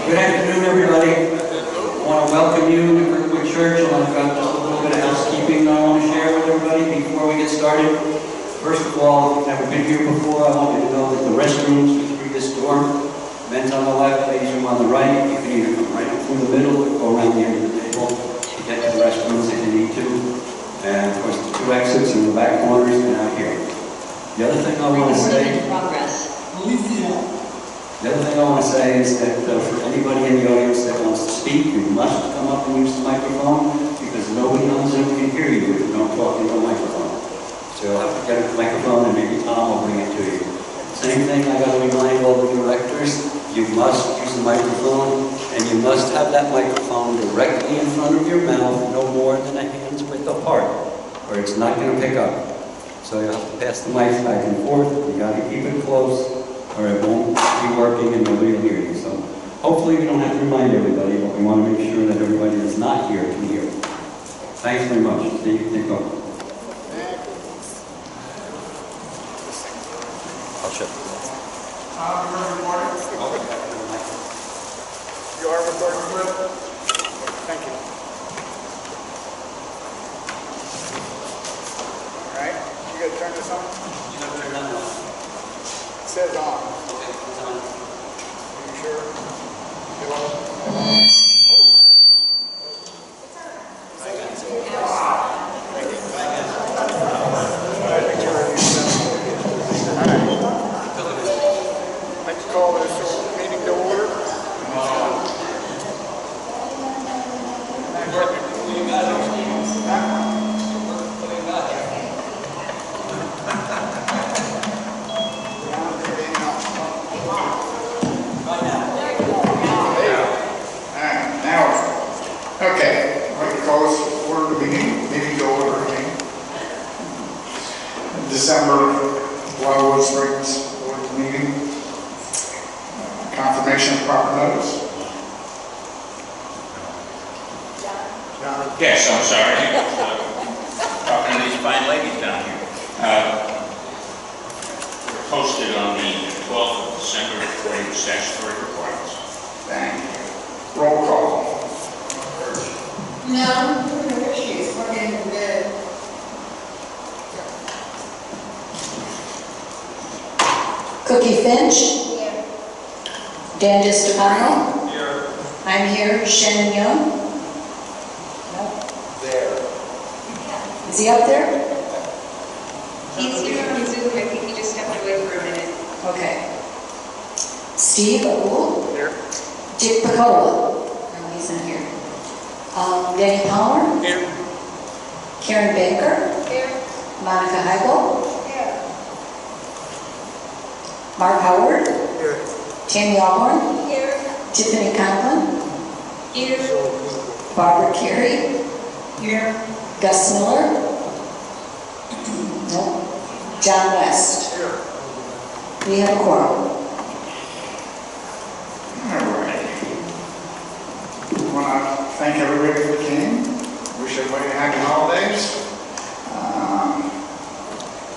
Good afternoon, everybody. I want to welcome you to Wildewood Church. I've got just a little bit of housekeeping I want to share with everybody before we get started. First of all, if you've never been here before, I want you to know that the restrooms are through this door. Men's on the left, ladies' room on the right. You can either come right up through the middle or go around the end of the table to get to the restrooms if you need to. And of course, the two exits in the back corners and out here. The other thing I want to say. The other thing I want to say is that for anybody in the audience that wants to speak, you must come up and use the microphone because nobody on Zoom can hear you if you don't talk into a microphone. So you'll have to get a microphone and maybe Tom will bring it to you. Same thing, I got to remind all the directors, you must use the microphone and you must have that microphone directly in front of your mouth, no more than a hand's width apart, or it's not going to pick up. So you'll have to pass the mic back and forth, you got to keep it close, or it won't be working and nobody will hear you. So hopefully we don't have to remind everybody, but we want to make sure that everybody that's not here can hear. Thanks very much. Steve, take over. I'll check. You're recording? You are recording with? Thank you. All right. You got to turn this on? You got to turn that on. It says on. Okay, it's on. Are you sure? You are? Let's call this meeting to order. Okay, I'd like to call this order to meeting to order meeting. December Wildewood Springs Board meeting. Confirmation of proper notice. Yes, I'm sorry. Talking to these fine ladies down here. Posted on the 12th of December according to statutory requirements. Thank you. Roll call. No issues. We're getting good. Cookie Finch. Here. Dan DiStefano. Here. I'm here. Shannon Young. No. There. Is he up there? He's here on Zoom. I think he just stepped away for a minute. Okay. Steve O'Toole. Here. Dick Picola. No, he's not here. Danny Palmer. Here. Karen Baker. Here. Monica Heigl. Here. Mark Howard. Here. Tammy Allborn. Here. Tiffany Conklin. Here. Barbara Carey. Here. Gus Miller. No. John West. Here. We have a quorum. All right. I want to thank everybody for came. Wish everybody happy holidays.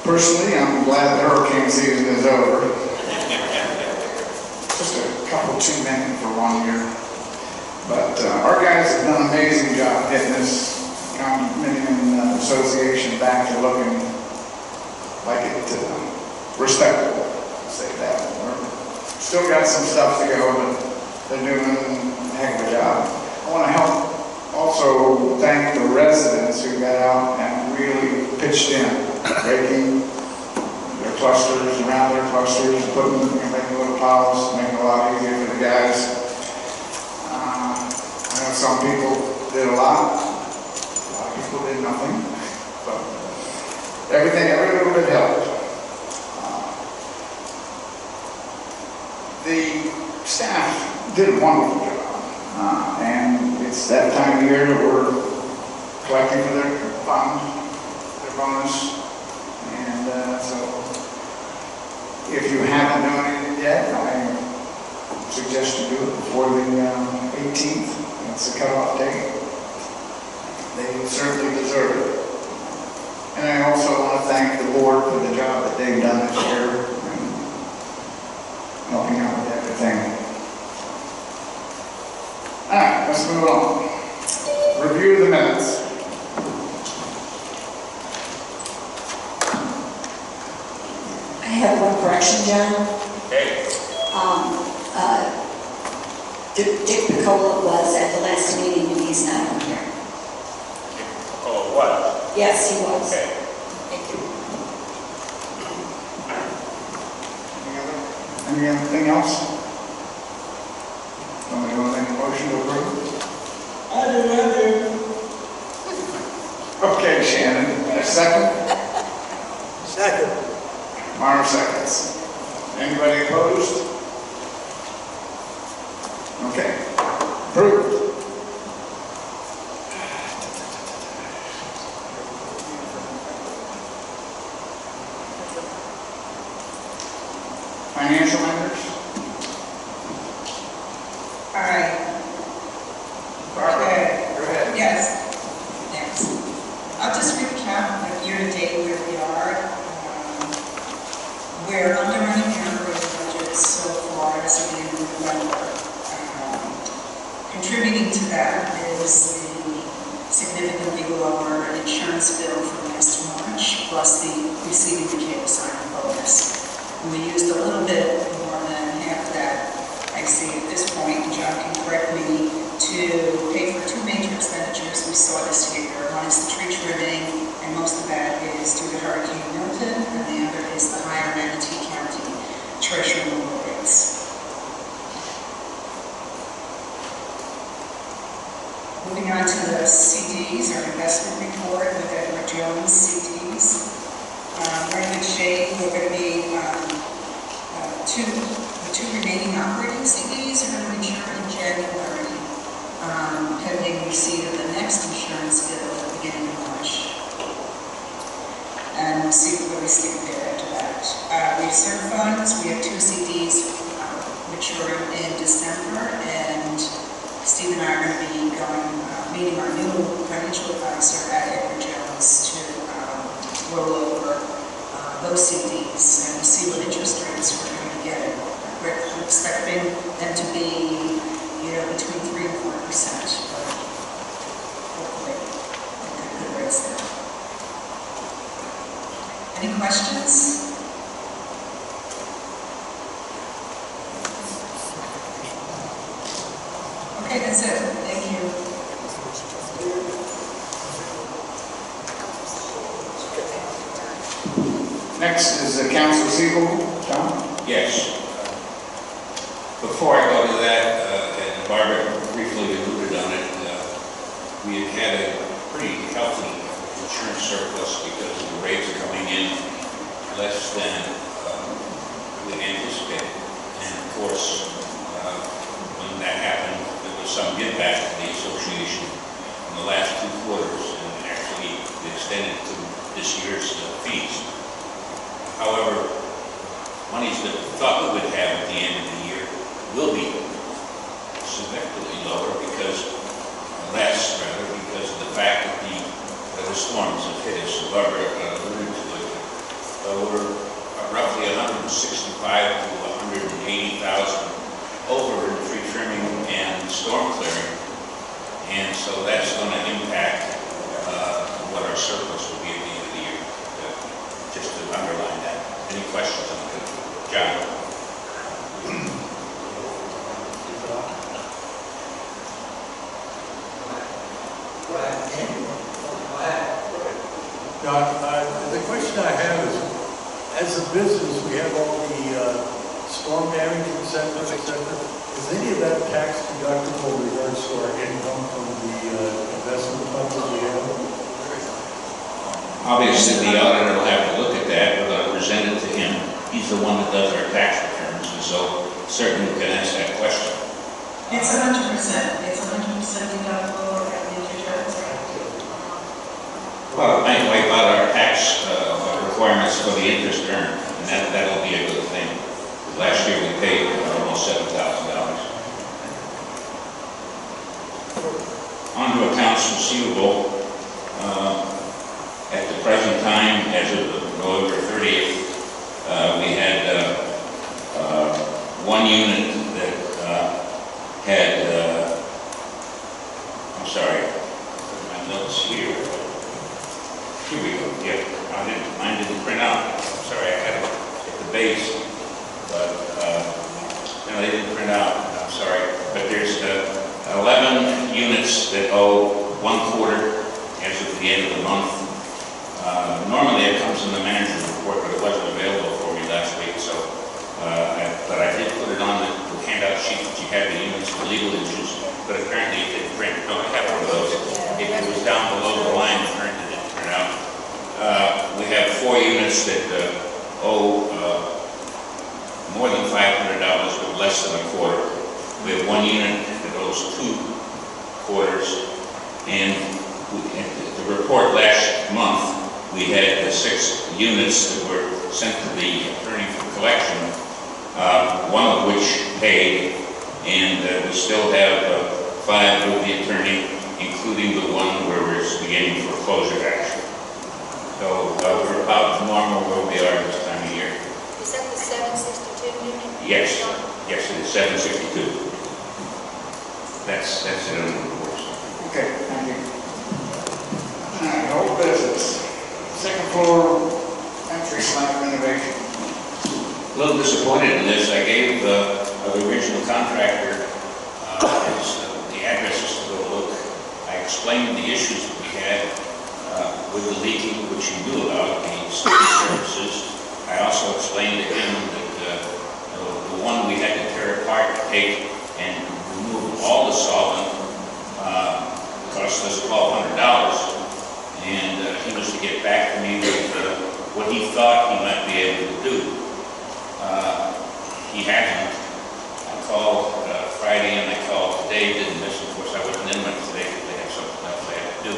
Personally, I'm glad the hurricane season is over. Just a couple too many for 1 year. But our guys have done an amazing job getting this condominium association back to looking like it respectable. I'll say that. We're still got some stuff to go, but they're doing a heck of a job. I want to help also thank the residents who got out and really pitched in, breaking their clusters around their clusters, putting them, making little piles, making it a lot easier for the guys. I know some people did a lot of people did nothing, but every little bit helped. The staff did a wonderful job. And it's that time of year that we're collecting for their fund, their bonus. And so if you haven't done it yet, I suggest you do it before the 18th. That's the cutoff date. They certainly deserve it. And I also want to thank the board for the job that they've done this year and helping out with everything. let's move on. Review the minutes. I have one correction, John. Okay. Dick Picola was at the last meeting and he's not on here. Oh, what? Yes, he was. Okay. Thank you. Anything else? Somebody want to make a motion to approve? I do. Okay, Shannon, a second? Second. Mara seconds. Anybody opposed? Okay, approved. Financial matters? All right. Barbara, Okay. go ahead. Yes. Next. I'll just recap like year-to-date where we are. We're under running our budget so far as of the end of November. Contributing to that is the significantly lower insurance bill from last March, plus the receiving the KSI bonus. And we used a little bit more than half of that, I see at this point, and John can correct me, to pay for two major expenditures we saw this year. One is the tree trimming, and most of that is due to Hurricane Milton, and the other is the higher Manatee County treasury removal rates. Moving on to the CDs, our investment report with Edward Jones CDs. We're in good shape. We're going to be, the two remaining operating CDs are going to mature in January, pending receipt of the next insurance bill at the beginning of March. And we'll see where we stand there after that. Reserve funds, we have two CDs maturing in December, and Steve and I are going to be meeting our new financial advisor at Edward Jones to roll over those CDs and see what interest rates we're going to get. We're expecting them to be, between 3% and 4%, but hopefully we'll get good rates there. Any questions? Okay, that's it. Thank you. Next is the accounts receivable. John? Yes. Before I go to that, and Barbara briefly alluded on it, we had a pretty healthy insurance surplus because the rates are coming in less than we anticipated. And of course, when that happened, there was some give back to the association in the last 2 quarters, and actually extended to this year's fees. However, monies that we thought we would have at the end of the year will be significantly lower because of the fact that the storms have hit us. Barbara alluded to it. We're roughly 165 to 180,000 over in tree trimming and storm clearing, and so that's going to impact what our surplus will be at the end of the year. Just to underline that. Any questions on that? John? John, the question I have is, as a business, we have all the storm damage, et cetera, et cetera. Is any of that tax deductible in regards to our income from the investment funds that we have? Obviously, the auditor will have to look at that. We're going to present it to him. He's the one that does our tax returns, and so certainly we can ask that question. It's 100%. It's 100% deductible at the returns. Well, it might wipe out our tax requirements for the interest earned, and that'll be a good thing. Last year we paid almost $7,000. On to accounts receivable. At the present time, as of November 30th, we had one unit that had Here we go, yeah. Mine didn't print out. I'm sorry, I had it at the base, but, no, they didn't print out. I'm sorry. But there's 11 units that owe 1/4 as of the end of the month. Normally it comes in the manager's report, but it wasn't available for me last week, so, but I did put it on the handout sheet that you had, the units for legal issues, but apparently it didn't print. No, I have one of those. It was down below the line, apparently it didn't print out. We have 4 units that owe more than $500, but less than 1/4. We have 1 unit that owes 2 quarters, and the report last month, we had 6 units that were sent to the attorney for collection, 1 of which paid, and we still have 5 with the attorney, including the one where we're beginning foreclosure action. So we're about normal where we are this time of year. Is that the 762 unit? Yes, yes, it is 762. That's it on the reports. Okay, thank you. All right, old business. Second floor entry slab renovation. A little disappointed in this. I gave the original contractor the addresses to go look. I explained the issues that we had with the leaking, which he knew about, the safety services. I also explained to him that the one we had to tear apart, take and remove all the solvent, cost us $1,200, and he was to get back to me with what he thought he might be able to do. He hasn't. I called Friday and I called today, didn't miss it. Of course, I wasn't in much today because they had something else they had to do.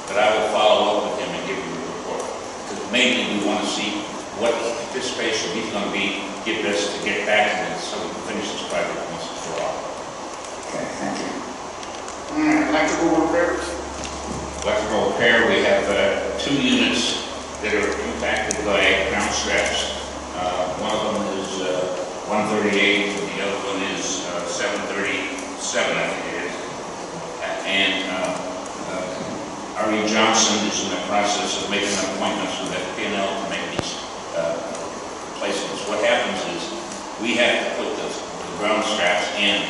But I will follow up with him and give you a report. Because mainly we want to see what anticipation he's going to give us to get back to this so we can finish this project once and for all. Okay, thank you. All right, electrical repairs. Electrical repair, we have 2 units that are impacted by ground straps. One of them is 138, and the other one is 737, I think it is. And R.E. Johnson is in the process of making appointments with FPL to make these replacements. What happens is we have to put the ground straps in,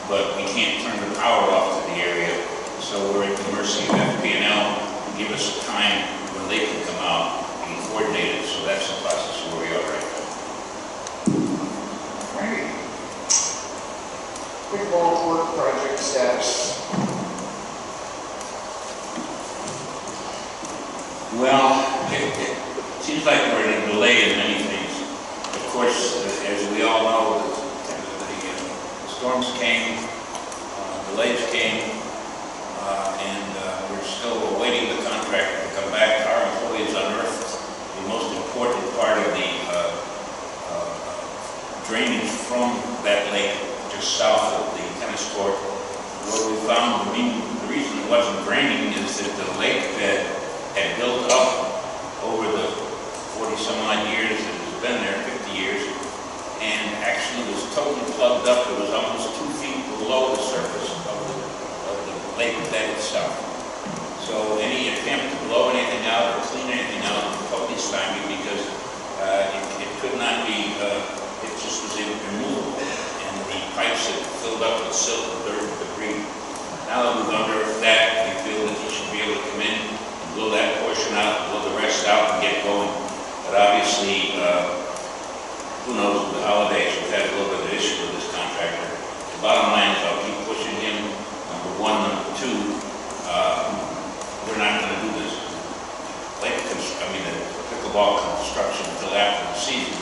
but we can't turn the power off to the area, so we're at the mercy of FPL to give us a time when they can come out and coordinate it. So that's the process where we are right now. Right. Quick ball court project status. Well, it seems like we're in a delay in many things. Of course, as we all know, the storms came, delays came, and we're still awaiting the contractor to come back. Our employees unearthed the most important part of the drainage from that lake just south of the tennis court. What we found, the reason it wasn't draining is that the lake bed had built up over the 40-some-odd years that it's been there, 50 years, and actually was totally plugged up. It was almost 2 feet below the surface of the lake bed itself. So any attempt to blow anything out or clean anything out was totally stymied because it could not be, it just was immovable. And the pipes had filled up with silt and dirt and debris. Now that we've unearthed that, we feel that you should be able to come in, blow that portion out, blow the rest out, and get going. But obviously, who knows, with the holidays, we've had a little bit of issue with this contractor. The bottom line is I'll keep pushing him. Number 1, number 2, we're not going to do this. The pickleball construction until after the season.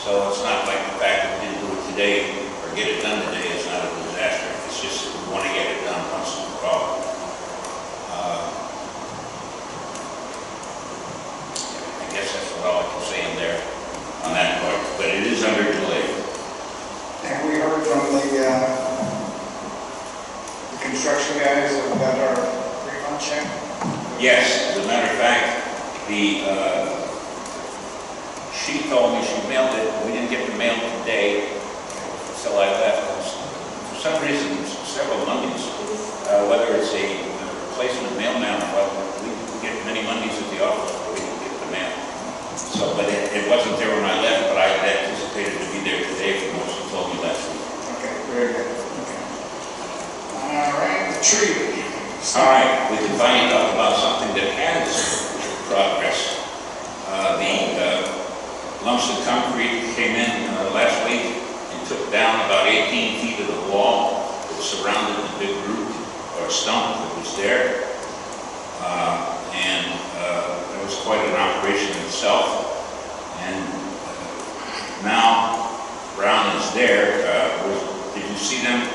So it's not like the fact that we didn't do it today or get it done today is not a disaster. It's just that we want to get it done once and for all. I guess that's all I can say in there on that part, but it is under delay. And we heard from the construction guys about our refund check. Yes, as a matter of fact, she told me she mailed it. We didn't get the mail today, so I left. For some reason, several Mondays, whether it's a replacement mailman, well, we get many Mondays at the office where we All right, we can finally talk about something that has progress. The Lumsden Concrete came in last week and took down about 18 feet of the wall that surrounded the big root or stump that was there. It was quite an operation in itself. And now Brown is there. Did you see them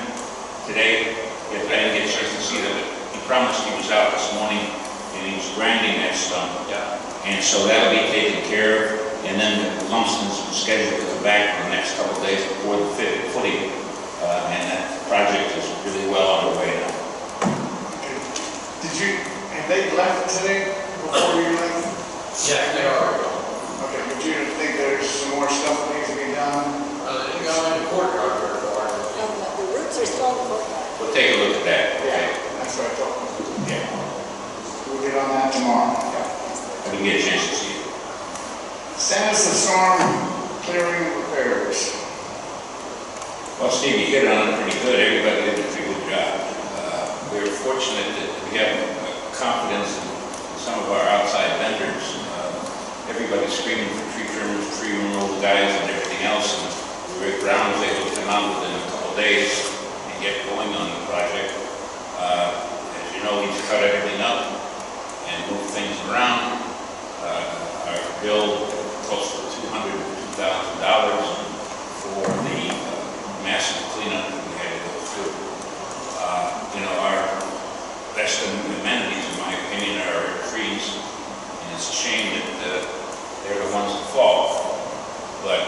today? Yes, I didn't get a chance to see them, but he promised he was out this morning and he was grinding that stump. Yeah. And so that'll be taken care of. And then the Lumsden's scheduled to come back in the next couple of days before the footing. And that project is really well underway now. Have they left today before you left? Yeah, they are. Okay, but you think there's some more stuff that needs to be done? They didn't go in the courtyard very far. The roots are still in the courtyard. We'll take a look at that. Yeah, that's what I thought. Yeah. We'll get on that tomorrow. I didn't get a chance to see it. Status of storm clearing repairs. Well, Steve, you hit on it pretty good. Everybody did a pretty good job. We were fortunate that we have confidence in some of our outside vendors. Everybody's screaming for tree removal guys and everything else. And Rick Brown was able to come out within a couple of days and get going on the project. As you know, he's cut everything up and moved things around. Our bill close to $202,000 for the massive cleanup that we had to go through. Our best amenities, in my opinion, are our trees, and it's a shame that they're the ones that fall. But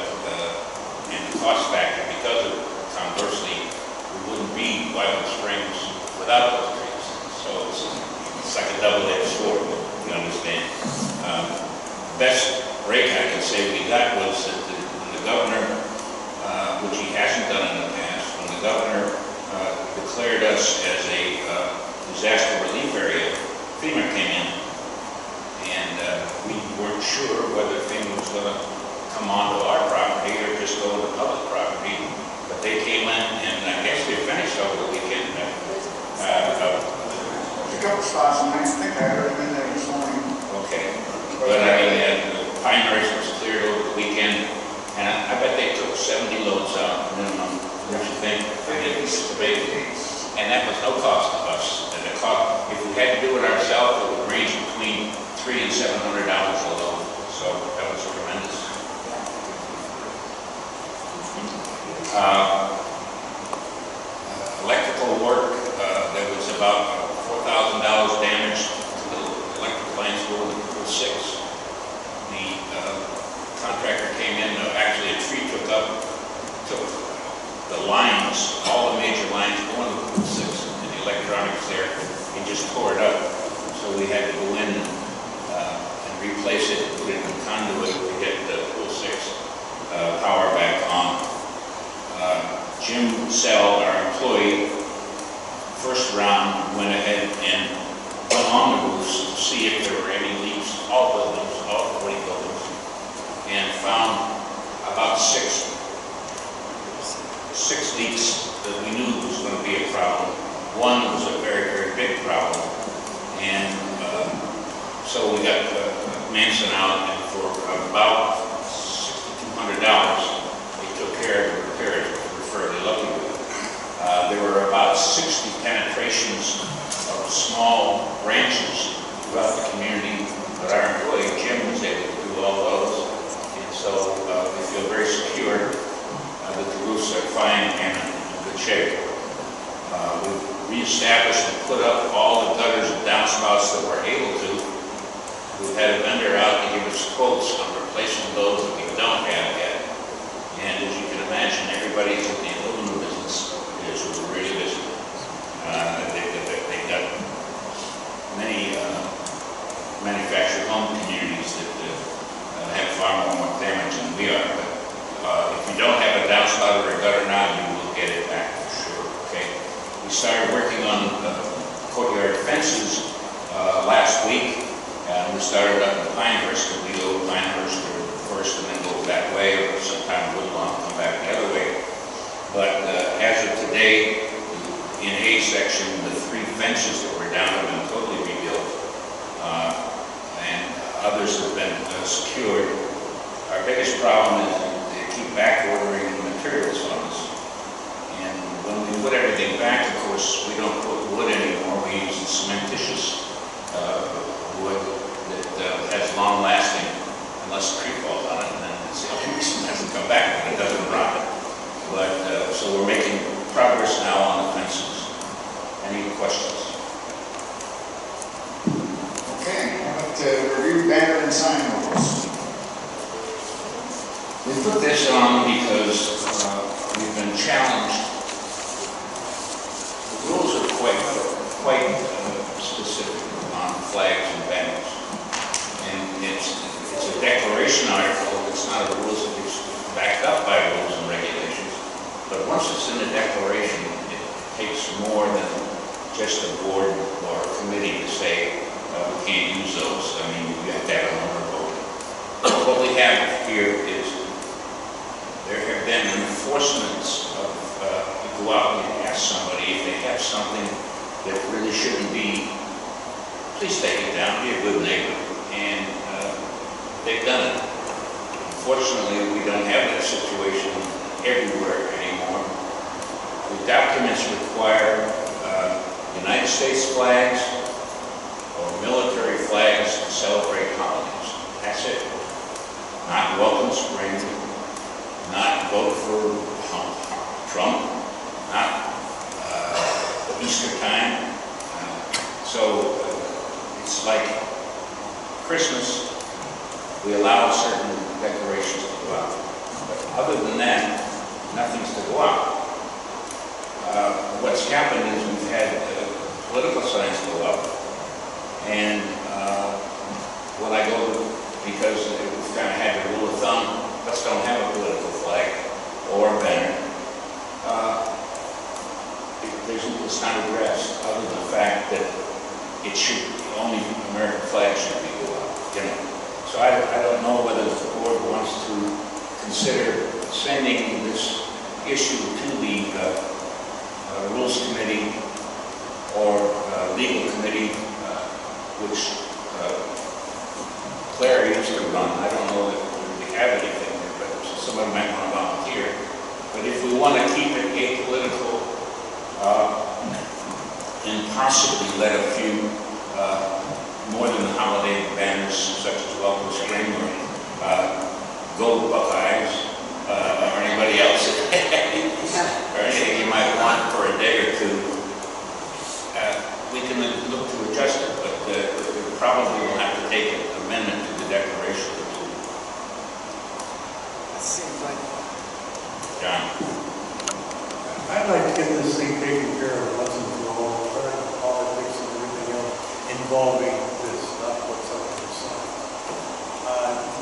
in the cost factor, because of conversely, we wouldn't be Wildewood Springs without those trees. So it's like a double-edged sword, you understand. Best break I can say we got was that when the governor, which he hasn't done in the past, when the governor declared us as a disaster relief area, FEMA came in, and we weren't sure whether FEMA was going to come onto our property or just go into public property, but they came in, and I guess they finished over the weekend. There's a couple spots, and I think I heard them in there this morning. Okay, but I mean, Pinehurst was cleared over the weekend, and I bet they took 70 loads out minimum. What you think? And that was no cost to us. And the cost, if we had to do it ourselves, it would range between $300 and $700 a load. So that was tremendous. Electrical work, there was about $4,000 damage to the electric lines going to Pool 6. The contractor came in, actually a tree took the lines, all the major lines going to Pool 6 and the electronics there, and just tore it up. So we had to go in and replace it, put it in the conduit to get the Pool 6 power back on. Jim Sell, our employee, first round went ahead and went on the roofs to see if there were any leaks, all buildings, all 40 buildings, and found about six leaks that we knew was going to be a problem. One was a very, very big problem, and so we got Manson out, and for about $6,200, they took care of the repairs. Fairly lucky with it. There were about 60 penetrations of small branches throughout the community, but our employee Jim was able to do all those, and so we feel very secure that the roofs are fine and in good shape. We've reestablished and put up all the gutters and downspouts that we're able to. We've had a vendor out to give us quotes on replacing those that we don't have yet. And as you can imagine, everybody in the aluminum business is really busy. They've got many manufactured home communities that have far more damage than we are. But if you don't have a downspout or a gutter now, you will get it back for sure. Okay. We started working on courtyard fences last week. We started up in Pinehurst, and we go Pinehurst first and then go that way, or sometimes Woodlawn come back the other way. But as of today, in A section, the 3 fences that were down have been totally rebuilt, and others have been secured. Our biggest problem is they keep back ordering materials from us. And when we put everything back, of course, we don't put wood anymore. We use the cementitious wood that has long lasting, unless the tree falls on it, and then it's the only reason it hasn't come back, but it doesn't rot. But, so we're making progress now on the fences. Any questions? Okay, how about review banner and sign rules? We put this on because we've been challenged. The rules are quite specific on flags and banners. And it's a declaration article. It's not a rules, it's backed up by rules and regulations. But once it's in a declaration, it takes more than just a board or a committee to say, we can't use those. I mean, you have to have an owner vote. What we have here is there have been enforcements of, you go out and ask somebody if they have something that really shouldn't be, please take it down, be a good neighbor. And they've done it. Unfortunately, we don't have that situation everywhere anymore. The documents require United States flags or military flags to celebrate holidays. That's it. Not welcome spring, not vote for Trump, not Easter time. So it's like Christmas, we allow certain decorations to go out. But other than that, nothing's to go out. What's happened is we've had political signs go up, and when I go to, because we've kind of had the rule of thumb, let's don't have a political flag or a banner. It's not addressed, other than the fact that it should, only American flag should be go up, you know. So I don't know whether the board wants to consider sending this issue to the Rules Committee or Legal Committee, which Claire used to run. I don't know if we have anything there, but somebody might want to volunteer. But if we want to keep it apolitical and possibly let a few more than holiday banners such as Welcome Spring or Go Buckeyes or anybody else or anything you might want for a day or two, we can look to adjust it, but we probably will have to take an amendment to the declaration or two. That seems like... John? I'd like to get this thing taken care of once and for all, the politics and everything else involving this, not what's up on the side.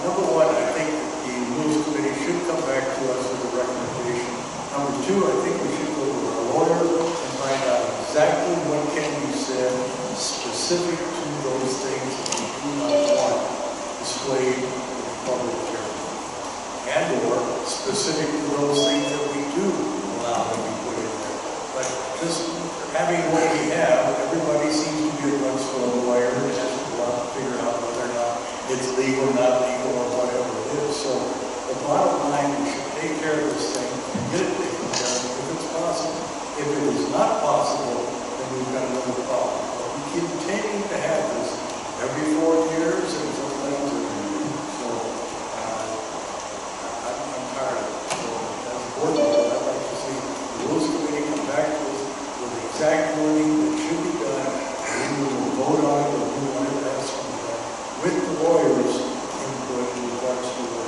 Number one, I think that the Rules Committee should come back to us with a recommendation. Number two, I think we should go to our lawyer and find out exactly what can be said specific to those things that we do not want displayed in the public area. And or specific to those things that we do allow to be put in there. But just having what we have, everybody seems to be against a lawyer and has to go out and figure out whether or not it's legal, not legal, or whatever it is. So the bottom line, we should take care of this thing and get it taken care of if it's possible. If it is not possible, then we've got another problem. But we continue to have this every 4 years and sometimes every year. So I'm tired of it. So as a board member, I'd like to see the Rules Committee come back to us with the exact wording that should be done, and we will vote on it or do whatever else we can with the lawyers' input in regards to the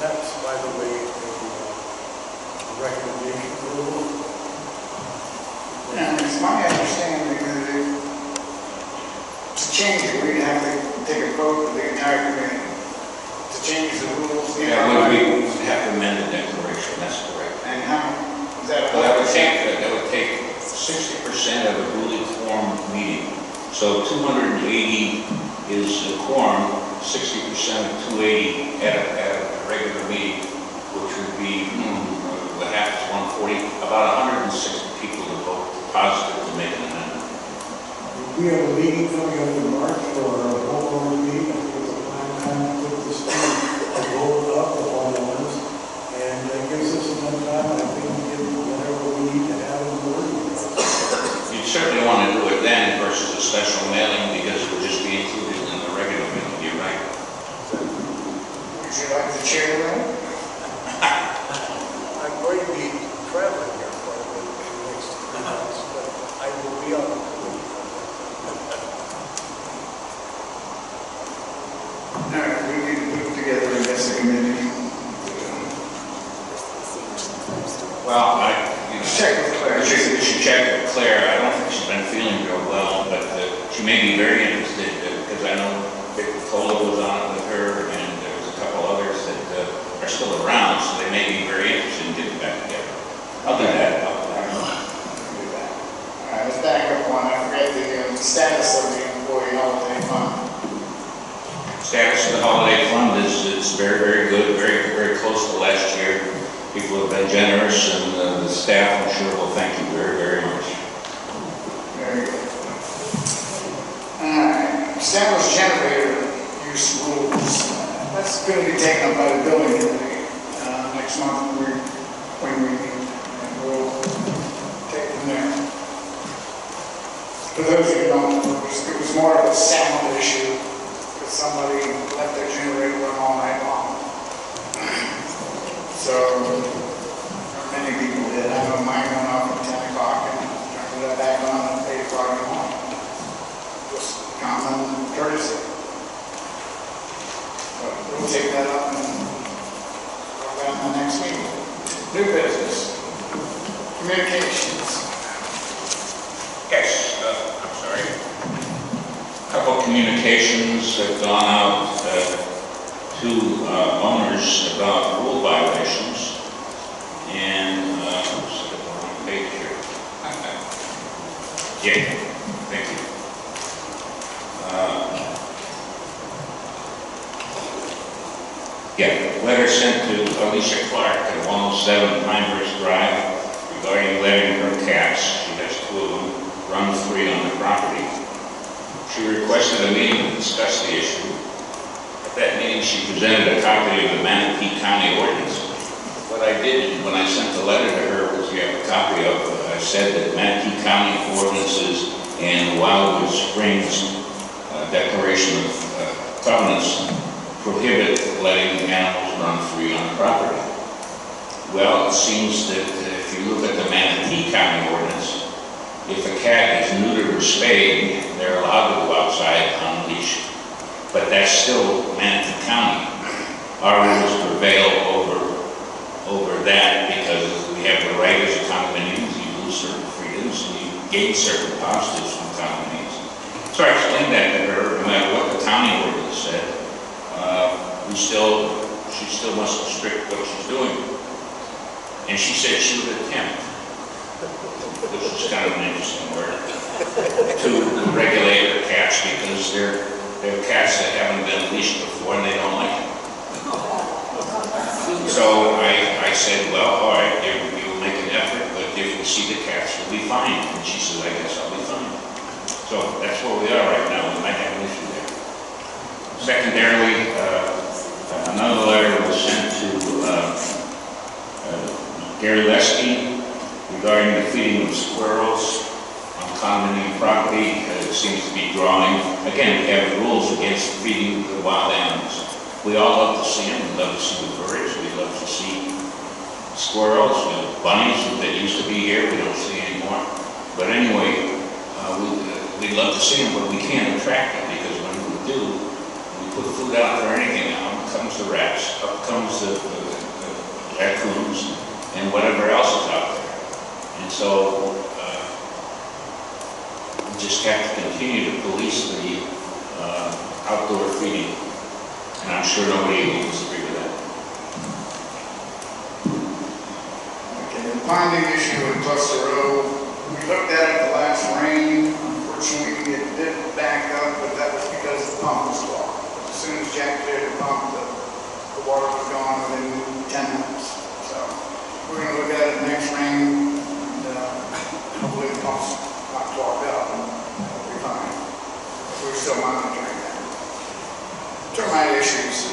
that's, by the way, a recommendation for the rule. Yeah, it's my understanding that to change it, we'd have to take a vote of the entire committee to change the rules. Yeah, we have to amend the declaration, that's correct. And how, is that? Well, that would take 60% of a duly quorum meeting. So 280 is a quorum, 60% of 280 at a regular meeting, which would be, what happens, 140, about 160 people to vote positive to make We have a meeting coming up in March for our homeowner meeting. I think it's a prime time to put this thing a roll up on the list. And it gives us enough time, I think, to get whatever we need to have in the ordinance. You certainly want to do it then versus a special mailing because it would just be included in the regular mailing, you're right. Would you like to chair that? I'm going to be traveling here quite a bit in the next 2 months, but I will be on the committee. All right, we need to put together a basic committee. Well, Check with Claire. you should check with Claire. I don't think she's been feeling real well, but she may be very interested because I know Vic Condo was on it with her and there was a couple others that are still around, so they may be very interested in getting back together. I'll do that. All right, let's back up one. I forget the status of the employee holiday fund. Status of the holiday fund is very, very good, very, very close to last year. People have been generous, and the staff, I'm sure, will thank you very, very much. Very good. All right, establish generator use rules. That's going to be taken up by the building committee next month when we meet, and we'll take it from there. For those of you who don't know, it was more of a sound issue because somebody let their generator run all night long. So, many people did. I know mine went off at 10 o'clock and turned it back on at 8 o'clock in the morning. Just common courtesy. But we'll take that up and go down the next meeting. New business. Communications. Yes, I'm sorry. A couple communications have gone out to owners about rule violations, and oops, I got the wrong page here. Yeah, thank you. Letter sent to Alicia Clark at 107 Pinehurst Drive regarding letting her cats, she has 2 of them, run free on the property. She requested a meeting to discuss the issue. At that meeting, she presented a copy of the Manatee County ordinance. What I did when I sent the letter to her was you have a copy of it. I said that Manatee County ordinances and Wildewood Springs declaration of covenants prohibit letting animals run free on the property. Well, it seems that if you look at the Manatee County ordinance, if a cat is neutered or spayed, they're allowed to go outside unleashed. But that's still Manatee County. Our rules prevail over that because we have the right as a condominium, you lose certain freedoms and you gain certain positives from condominiums. So I explained that to her, no matter what the county ordinance said, she still must restrict what she's doing. And she said she would attempt, which is kind of an interesting word, to regulate her cats because they're cats that haven't been leashed before and they don't like it. So I said, well, all right, we will make an effort, but if we see the cats, we'll be fine. And she says, I guess I'll be fine. So that's where we are right now. We might have an issue there. Secondarily, another letter was sent to Gary Lesky regarding the feeding of squirrels on condominium property. It seems to be drawing. Again, we have rules against feeding the wild animals. We all love to see them. We love to see the birds. We love to see squirrels, bunnies that used to be here. We don't see anymore. But anyway, we love to see them, but we can't attract them because when we do, we put food out there or anything, out comes the rats, up comes the raccoons, and whatever else is out there. And so we just have to continue to police the outdoor feeding. And I'm sure nobody will disagree with that. Okay, the ponding issue at Cluster Road, we looked at it the last rain. Unfortunately, it did back up, but that was because the pump was clogged. As soon as Jack cleared the pump, the water was gone within 10 minutes. So we're going to look at it next rain, and hopefully the pump's not clogged up, and it'll be fine. we're still monitoring that. Termite issues.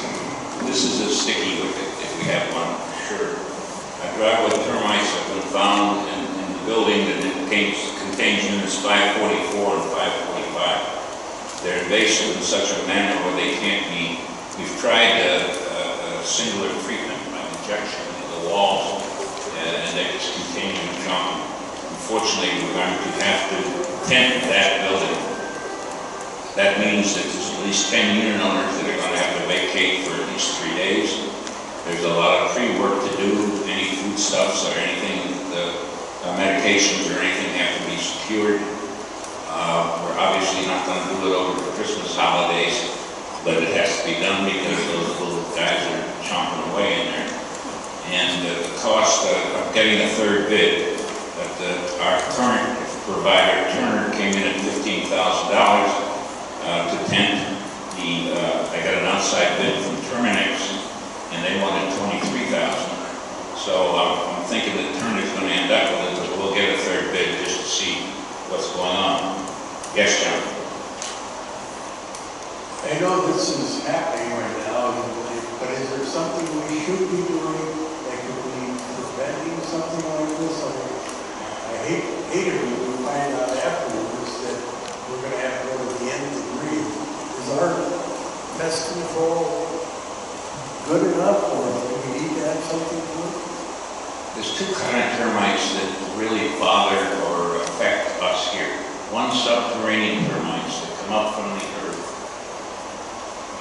This is a sticky wicket if we have one, sure. Driveway termites have been found in the building that contains units 544 and 545. They're invasive in such a manner where they can't be, we've tried a singular treatment by injection into the walls, and they just continue to jump. Unfortunately, we're going to have to tent that building. That means that there's at least 10 unit owners that are going to have to vacate for at least 3 days. There's a lot of pre-work to do. Any foodstuffs or anything, the medications or anything have to be secured. We're obviously not going to do it over the Christmas holidays, but it has to be done because those little guys are chomping away in there. And the cost of getting a third bid, our current provider, Turner, came in at $15,000 to tent. I got an outside bid from Terminex, and they wanted $23,000. So I'm thinking that Turner's going to end up with it, but we'll get a third bid just to see what's going on. Yes, John? I know this is happening right now, but is there something we should be doing that could be preventing something like this? I hate it when we find out afterwards that we're going to have to go to the nth degree. Is our pest control good enough, or do we need to add something to it? There's two kind of termites that really bother or affect us here. One, subterranean termites that come up from the earth.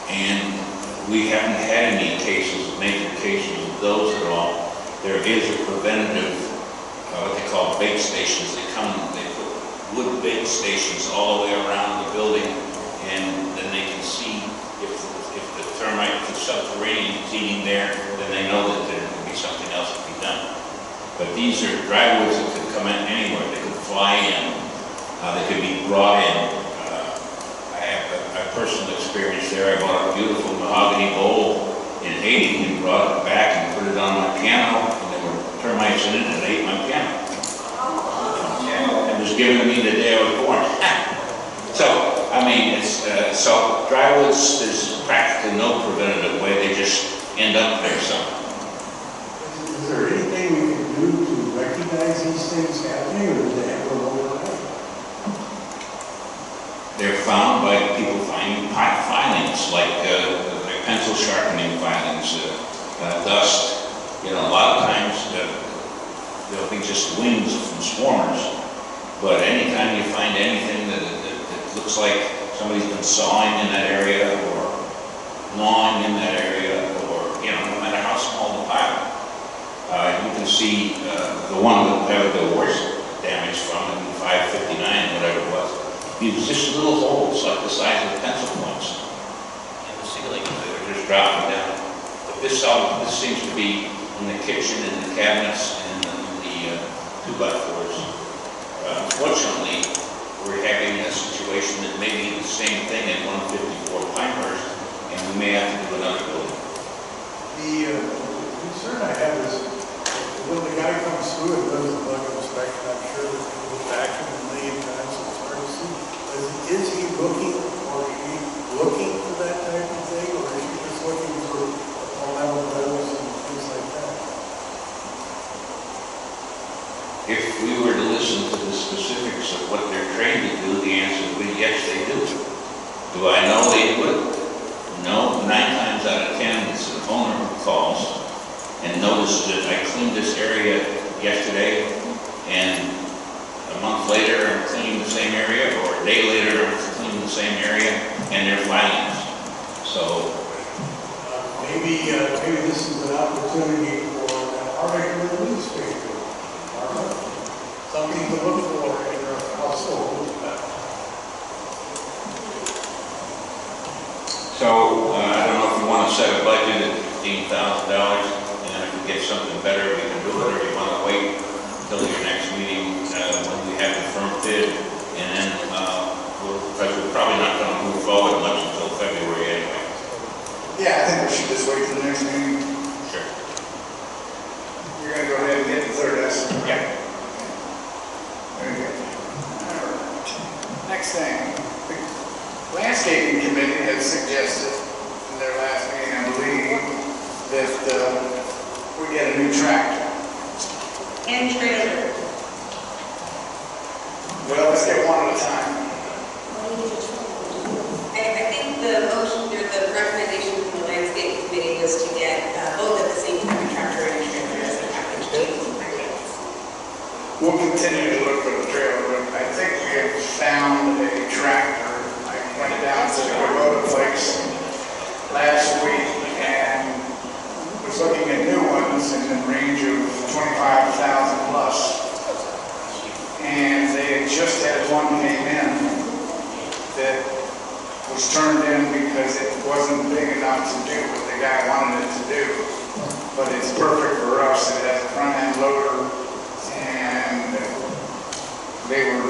And we haven't had any cases, major cases of those at all. There is a preventative, what they call bait stations. They put wood bait stations all the way around the building, and then they can see if the termite, if the subterranean is eating there, then they know that there could be something else to be done. But these are drywoods that could come in anywhere. They could fly in. They could be brought in. I have a personal experience there. I bought a beautiful mahogany bowl in Haiti and brought it back and put it on my piano, and there were termites in it and ate my piano. It was given to me the day I was born. So, I mean, so drywoods, there's practically no preventative way. They just end up there somewhere. Is there anything we can do to recognize these things happening, or do they have a lower rate? They're found by people finding filings, like pencil sharpening filings, dust. You know, a lot of times there'll be just wings from swarmers. But anytime you find anything that looks like somebody's been sawing in that area or gnawing in that area, or, you know, no matter how small the pile, you can see the one that had the worst damage from it, 559, whatever it was. It was just little holes like the size of pencil points in the ceiling. They were just dropping down. But this seems to be in the kitchen, in the cabinets, and in the 2x4s. Unfortunately, we're having a situation that may be the same thing at 154 Pinehurst, and we may have to do another building. The concern I have is when the guy comes through and does the bug inspection, I'm sure that he goes back a million times, so it's hard to see. Is he looking for that type of thing, or is he just looking for ornamental metals and things like that? If we were to listen to the specifics of what they're trained to do, the answer would be yes, they do. Do I know they do it? No. 9 times out of 10, it's an owner who calls and notices that I cleaned this area yesterday, and a month later I'm cleaning the same area, or a day later I'm cleaning the same area, and they're filings. So maybe this is an opportunity for an article in the newspaper. Something to look for in your household. So I don't know if you want to set a budget at $15,000, and then if we get something better, we can do it, or you want to wait until your next meeting when we have the firm bid, and then because we're probably not going to move forward much until February anyway. Yeah, I think we should just wait till the next meeting. Sure. You're going to go ahead and get the third estimate. Yeah. Very good. All right. Next thing. Last and trailer. Well, let's get one at a time. I think the motion, or the recommendation from the landscape committee was to get both at the same time, a tractor and a trailer as a package deal. We'll continue to look for the trailer, but I think we have found a tractor. I went down to the Condo place last week and was looking at new ones in the range of 25,000 plus. And they had just had one came in that was turned in because it wasn't big enough to do what the guy wanted it to do. But it's perfect for us. It has a front end loader, and they were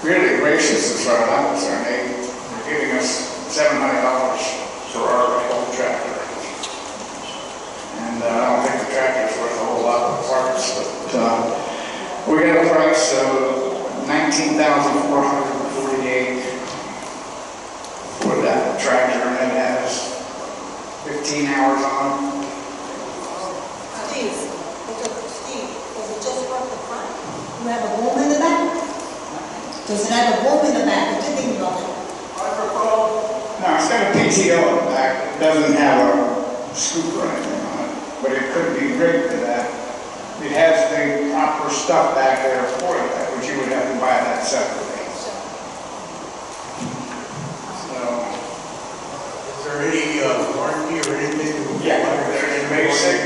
really gracious as far as I'm concerned. They were giving us $700 for our whole tractor. And I don't think the tractor's worth a whole lot of parts, but we got a price of $19,448 for that tractor, and it has 15 hours on it. Steve, does it just work the front? You have a boom in the back? Does it have a boom in the back? What do you think about it? No, it's got a PTO in the back. It doesn't have a scoop or anything on it, but it could be rigged to that. It has the proper stuff back there for that, which you would have to buy that separately. So, Is there any warranty or anything? yeah, there's a basic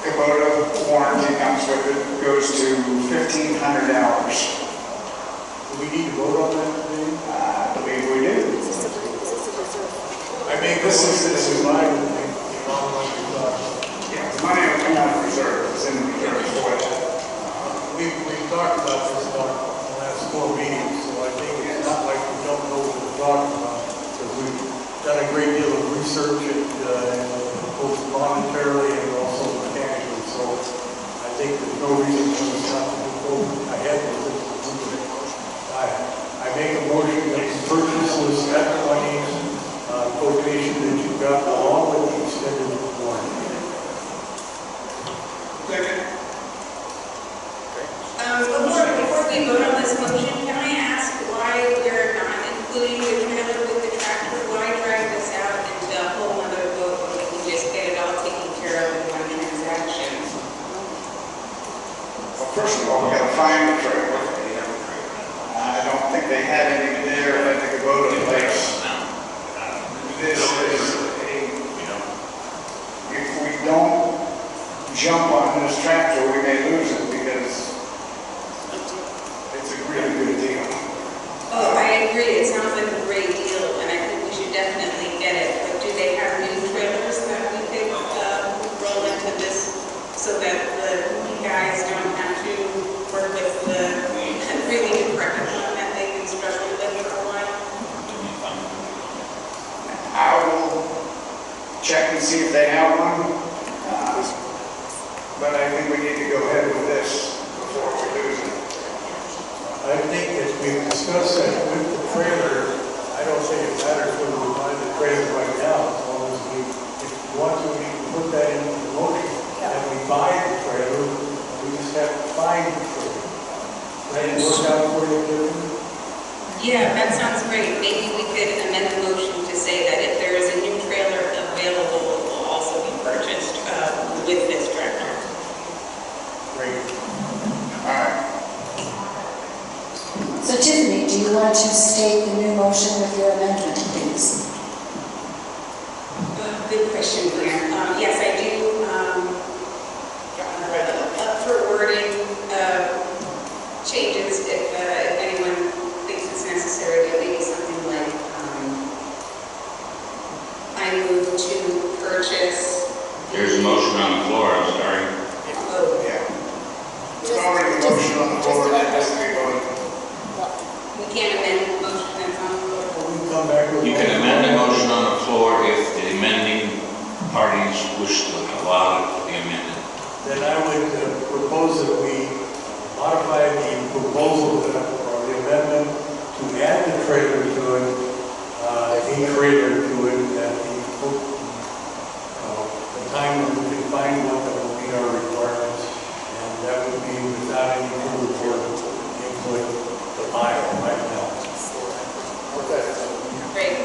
Kubota warranty comes with it. Goes to 1,500 hours. Do we need to vote on that today? I believe we do. I make This is my yeah, the money will come out of reserve. It's in reserve for that. We've talked about this on the last 4 meetings, so I think it's not like we don't know what we're talking about, because we've done a great deal of research both monetarily and also mechanically, so I think there's no reason for us not to go ahead with this. I make a motion that we purchase this F-20 quotation that you got along with the extended warranty. Before we vote on this motion, can I ask why we're not including the trailer with the tractor? Why drag this out into a whole other vote when we can just get it all taken care of in one transaction? Well, first of all, we gotta find the trailer. I don't think they had any there at the Kubota place. This is if we don't jump on this tractor, we may lose it because it's a really good deal. Oh, I agree. It sounds like a great deal, and I think we should definitely get it. But do they have new trailers that we could roll into this so that the guys don't have to work with the really decrepit one that they've been struggling with for a while? I will check and see if they have one. But I think we need to go ahead with this before we lose it. I think as we've discussed that with the trailer, I don't think it matters whether we buy the trailer right now, as long as we, if we want to, we can put that into the motion, and we buy the trailer, we just have to find the trailer. That work out for you, Jim? Yeah, that sounds great. Maybe we could amend the motion to say that if there is a new trailer available, it will also be purchased with this tractor. Great. All right. So Tiffany, do you want to state the new motion with your amendment, please? Good question, Claire. Yes, I do. Up for wording changes if anyone thinks it's necessary. Maybe something like, I move to purchase. There's a motion on the floor, I'm sorry. Oh, Yeah. There's already a motion on the floor that has to be voted. we can't amend the motion that's on the floor. We can come back with. You can amend the motion on the floor if the amending parties wish to allow it to be amended. Then I would propose that we modify the proposal or the amendment to add the trailer to it, a trailer to it at the time when we can find one that will meet our requirements. without any further board input, the buyer right now. Great.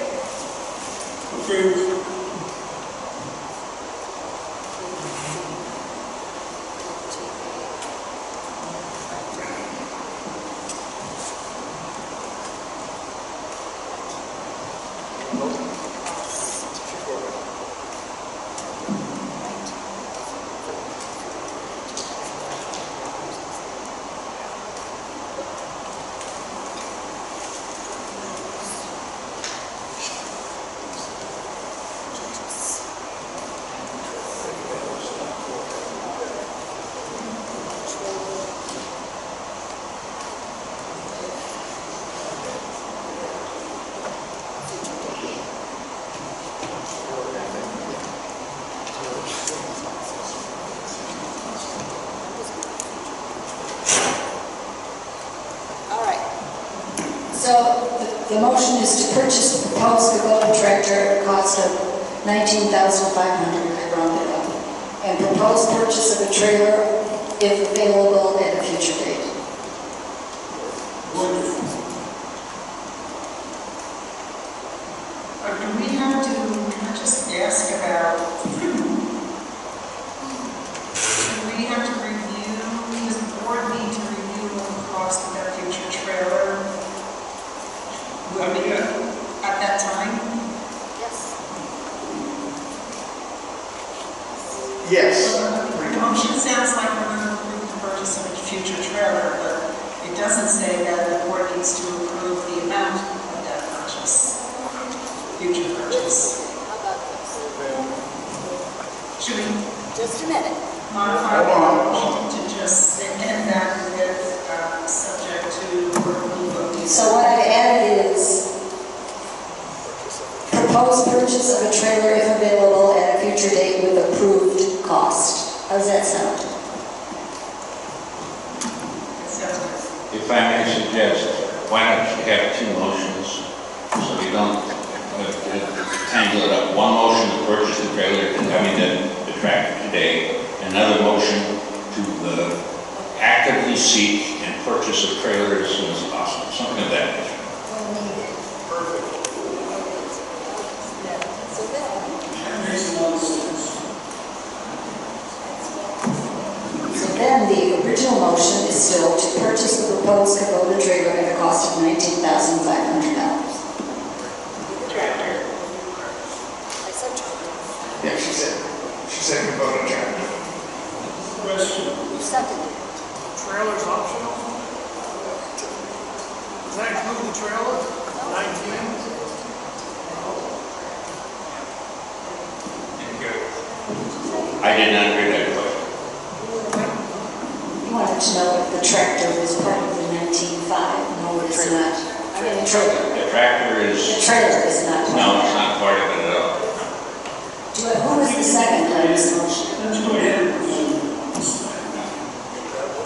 So the motion is to purchase the proposed Kubota tractor at a cost of $19,500, I rounded up, and propose purchase of a trailer if available at a future date. Do we have to, can I just ask about, do we have to review, does the board need to review what the cost of that future trailer will be at that time? Yes. The motion sounds like we're going to approve the purchase of a future trailer, but it doesn't say that the board needs to approve the amount of that purchase, future purchase. Should we Just a minute. modify the motion to just end that with subject to approval of these? So what I've added is proposed purchase of a trailer if available at a future date with approved cost. How does that sound? If I may suggest, why don't you have two motions so you don't tangle it up? One motion to purchase the trailer, the tractor today, another motion to actively seek and purchase a trailer as soon as possible, something of that nature. So then the original motion is still to purchase the proposed Kubota trailer at a cost of $19,500. Yeah, she said Kubota tractor. Trailer's optional? Does that include the trailer? 19? I did not hear that question. You wanted to know if the tractor was part of the 19.5. No, it's not. I mean, the trailer. The tractor is... The trailer is not. No, it's not part of it at all. Who was the second on this motion?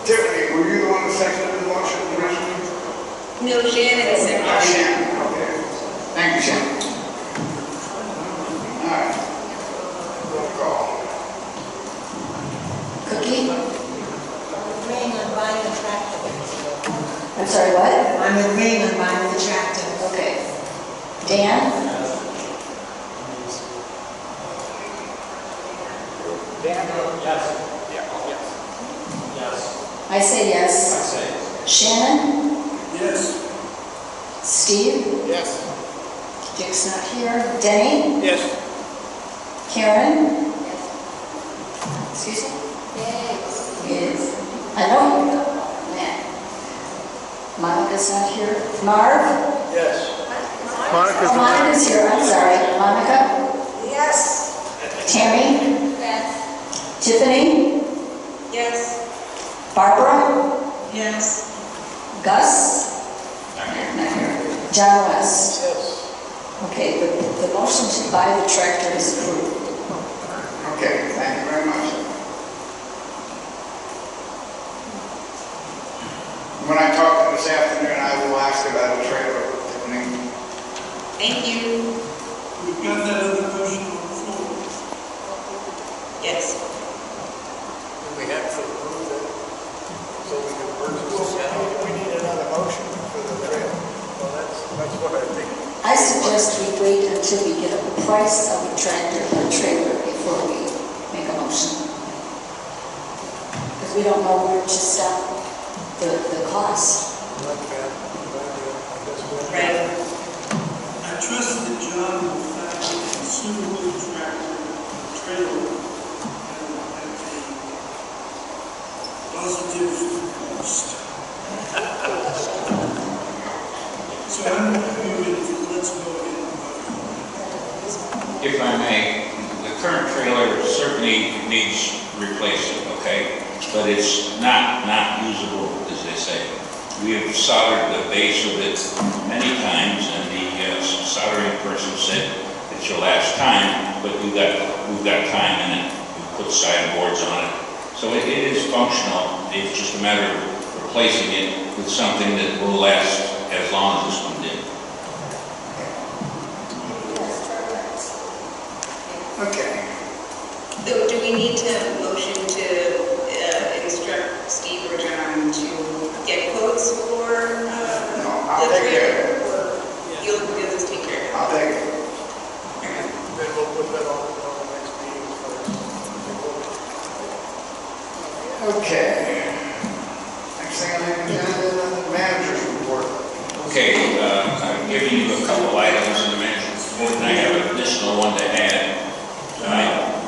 Tiffany, were you the one that seconded the motion originally? No, Shannon is second. Oh, Shannon, okay. Thank you, Shannon. All right. Roll call. Cookie? Agreeing on buying the tractor. I'm sorry, what? I'm agreeing on buying the tractor. Okay. Dan? I say yes. Shannon? Yes. Steve? Yes. Dick's not here. Denny? Yes. Karen? Excuse me? Yes. I know. Yeah. Monica's not here. Marv? Yes. Oh, Monica's here. I'm sorry. Monica? Yes. Tammy? Yes. Tiffany? Yes. Barbara? Yes. Gus? Not here. John West? Yes. Okay, the motion to buy the tractor is approved. Okay, thank you very much. When I talk to them this afternoon, I will ask about the trailer, Tiffany. Thank you. We've got that other motion on the floor. Yes. We have to approve that, so we can until we get a price of a tractor or trailer before we make a motion. Because we don't know where to stop the cost. Right. I trust that John will find a suitable tractor, trailer, at a positive cost. So I'm moving, let's go ahead and vote. If I may, the current trailer certainly needs replacing, okay? But it's not usable, as they say. We have soldered the base of it many times, and the soldering person said it shall last time, but we've got time in it. We put sideboards on it. So it is functional. It's just a matter of replacing it with something that will last as long as this one did. Okay. So do we need to motion to instruct Steve or John to get quotes for No, I'll the take care of trailer? it. Or you'll just take care of it? I'll take it. Then we'll put that on the next meeting first. Okay. Next thing on the agenda, the manager's report. Okay, I've given you a couple items in the management report, and I have an additional one to add.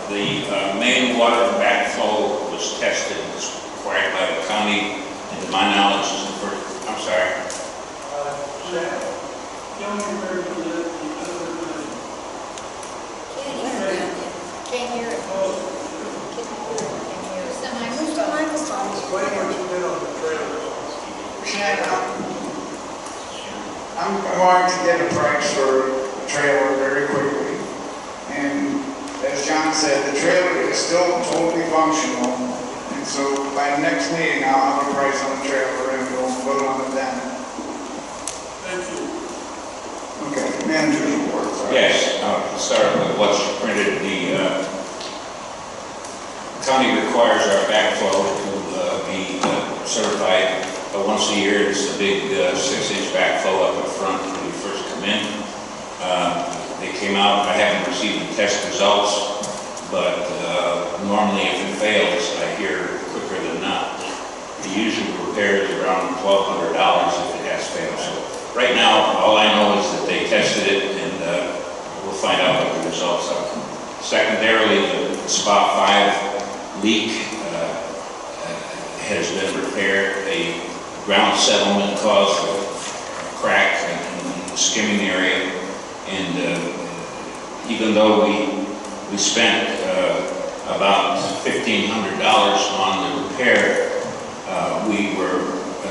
The main water backflow was tested, was required by the county, and to my knowledge is the first, I'm sorry. Jack, don't remember to let the other money. Can't hear it. Where's the microphone? Explain what you did on the trailer. Shannon, I'm going to get a price for a trailer very quickly. And as John said, the trailer is still totally functional. And so by the next meeting, I'll have a price on the trailer and we'll vote on it then. Thank you. Okay, manager's report. Sorry. Yes, I'll start with what's printed. The county requires our backflow to be certified once a year. It's the big 6-inch backflow up in front when you first come in. They came out, I haven't received the test results, but normally if it fails, I hear quicker than not. The usual repair is around $1,200 if it has failed. So right now, all I know is that they tested it, and we'll find out what the results are. Secondarily, the spot 5 leak has been repaired. A ground settlement caused a crack in the skimming area. And even though we spent about $1,500 on the repair, we were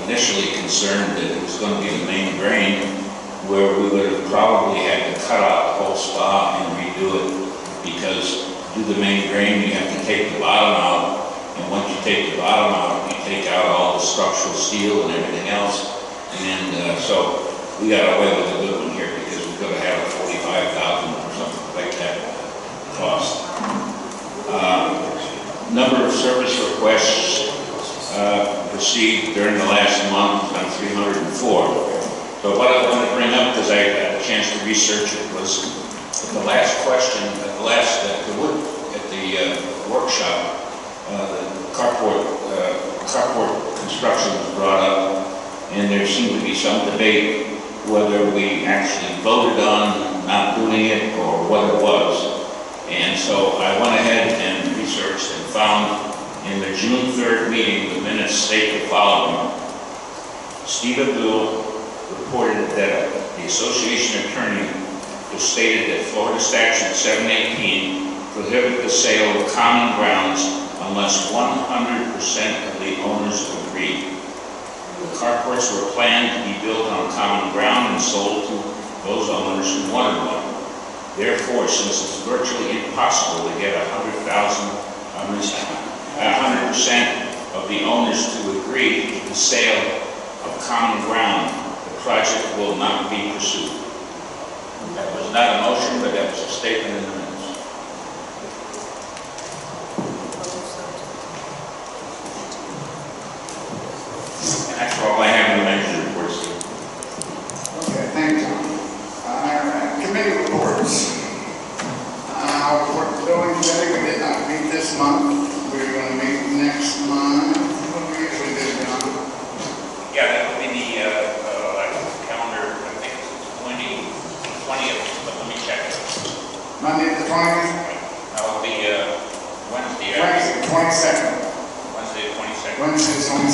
initially concerned that it was going to be the main drain, where we would have probably had to cut out the whole spa and redo it, because to do the main drain you have to take the bottom out, and once you take the bottom out, you take out all the structural steel and everything else. And so we got away with a good one here, because we could have had a $45,000 or something like that cost. Number of service requests received during the last month was 304. So what I want to bring up, because I had a chance to research it, was the last question at the workshop. The carport construction was brought up, and there seemed to be some debate whether we actually voted on not doing it or what it was. And so I went ahead and researched and found in the June 3rd meeting, the minutes state the following. Steve Abdul reported that the association attorney has stated that Florida Statute 718 prohibits the sale of common grounds unless 100% of the owners agree. The carports were planned to be built on common ground and sold to those owners who wanted one. Therefore, since it's virtually impossible to get 100% of the owners to agree to the sale of common ground, the project will not be pursued. That was not a motion, but that was a statement in the minutes. And that's all I have in the manager's report, Steve. Okay, thank you. Committee reports.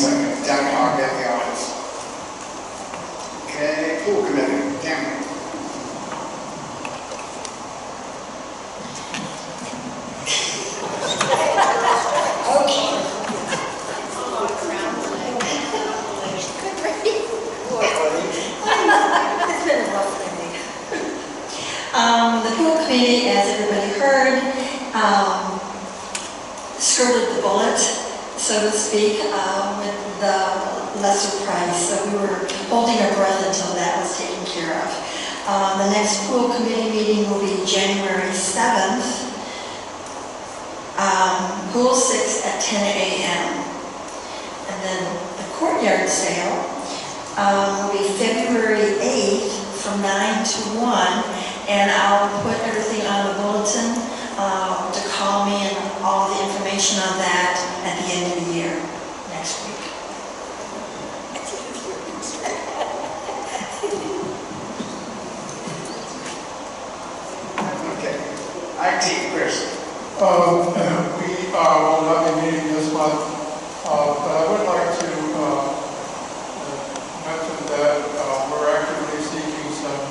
22nd, 10 o'clock at the office. Okay, pool committee, Tammy. The pool committee, as everybody heard, skirted the bullet, so to speak, with the lesser price. So we were holding our breath until that was taken care of. The next pool committee meeting will be January 7th, pool 6 at 10 a.m. And then the courtyard sale will be February 8th from 9 to 1. And I'll put everything on the bulletin to call me and all the information on that at the end of the year, next week. Okay. IT, Chris. We will not be meeting this month, but I would like to mention that we're actively seeking some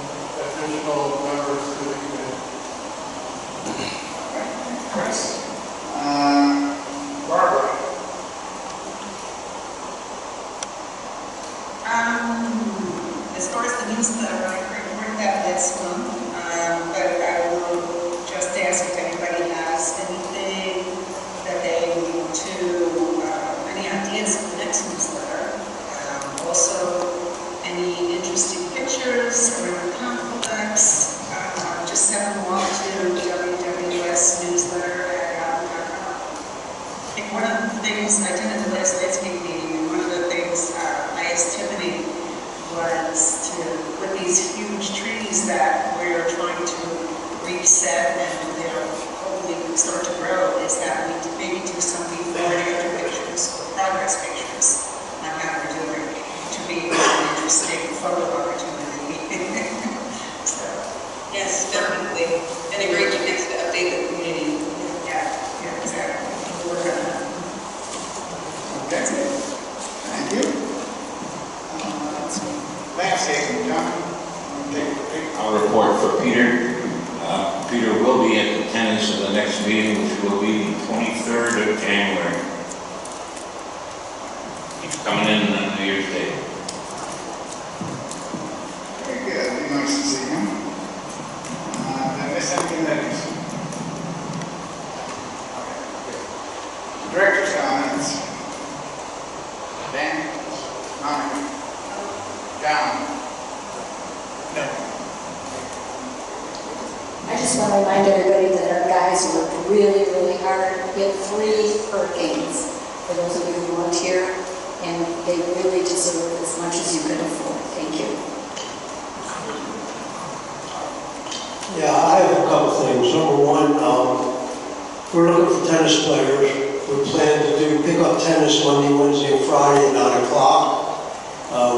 additional members to the committee. Chris. Barbara. As far as the newsletter, I report that next month, but I will just ask if anybody has anything that they need to, any ideas for the next newsletter. Also, any interesting pictures or complex, just send them off to WWS newsletter at outlook.com. I think one of the things I did at the last landscape meeting, and one of the things I asked Tiffany was to, with these huge trees that we're trying to reset and, hopefully start to grow, is that we maybe do some before and after pictures, or progress pictures, on how we're doing, to be an interesting photo opportunity. So, Yes, definitely. And a great chance to update the community. yeah, exactly. We're gonna. Okay. Thank you. Landscaping, John. I'll report for Peter. Peter will be in attendance of the next meeting, which will be the 23rd of January. He's coming in on New Year's Day. Very good. It'd be nice to see him. Did I miss anything that is? Director's comments. Dan? Monica? John? No. I just want to remind everybody that our guys worked really, really hard. We had 3 hurricanes, for those of you who weren't here, and they really deserve as much as you could afford. Thank you. Yeah, I have a couple things. Number one, we're looking for tennis players. We plan to pick up tennis Monday, Wednesday, and Friday at 9 o'clock.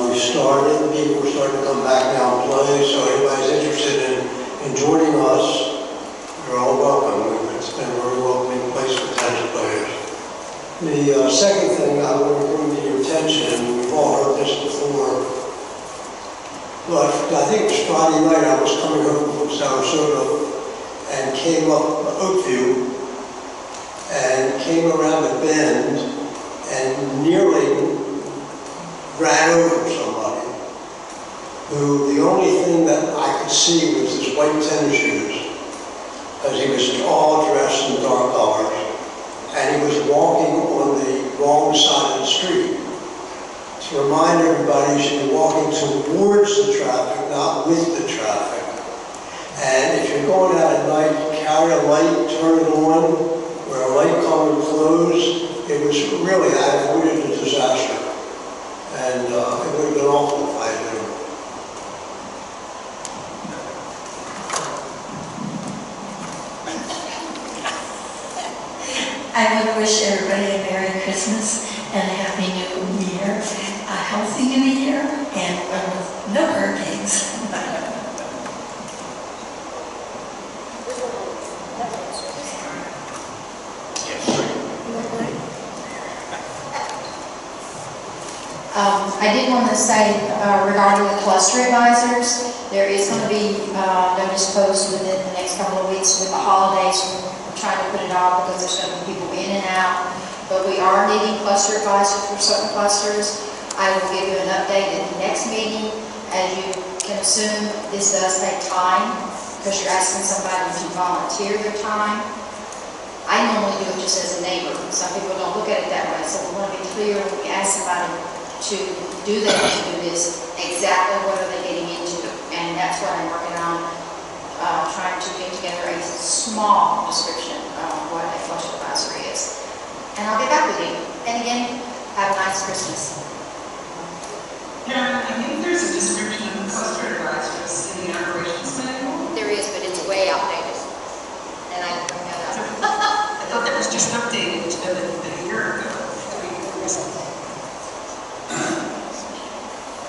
We've started, people are starting to come back now and play, so anybody's interested in joining us, you're all welcome. It's been a very welcoming place for tennis players. The second thing I want to bring to your attention, and we've all heard this before, but I think it was Friday night I was coming home from Sarasota and came up Oakview and came around the bend and nearly ran over somebody who the only thing that I could see was his white tennis shoes, as he was all dressed in dark colors, and he was walking on the wrong side of the street. To remind everybody, you should be walking towards the traffic, not with the traffic. And if you're going out at night, carry a light, turn it on, wear a light-colored clothes. It was really, I avoided a disaster. And it would have been awful if I had done it. I want to wish everybody a Merry Christmas and a Happy New Year, a healthy New Year, and no hurricanes. I did want to say regarding the cluster advisors, there is going to be notice posted within the next couple of weeks with the holidays. We're trying to put it off because there's going to be people in and out. But we are needing cluster advisors for certain clusters. I will give you an update at the next meeting. As you can assume, this does take time because you're asking somebody to volunteer their time. I normally do it just as a neighbor. Some people don't look at it that way, so we want to be clear when we ask somebody to do that, to do this, exactly what are they getting into. And that's what I'm working on, trying to get together a small description of what a cluster advisor is. And I'll get back with you. And again, have a nice Christmas. Yeah, I think there's a description of the cluster advisors in the operations manual. There is, but it's way outdated. And I can bring that up. I thought that was just updated a year ago.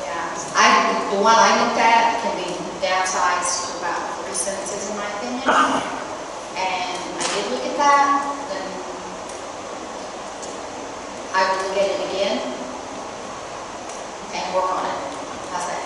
Yeah, the one I looked at can be downsized to about 3 sentences in my opinion. And I did look at that, then I will look at it again and work on it. How's that?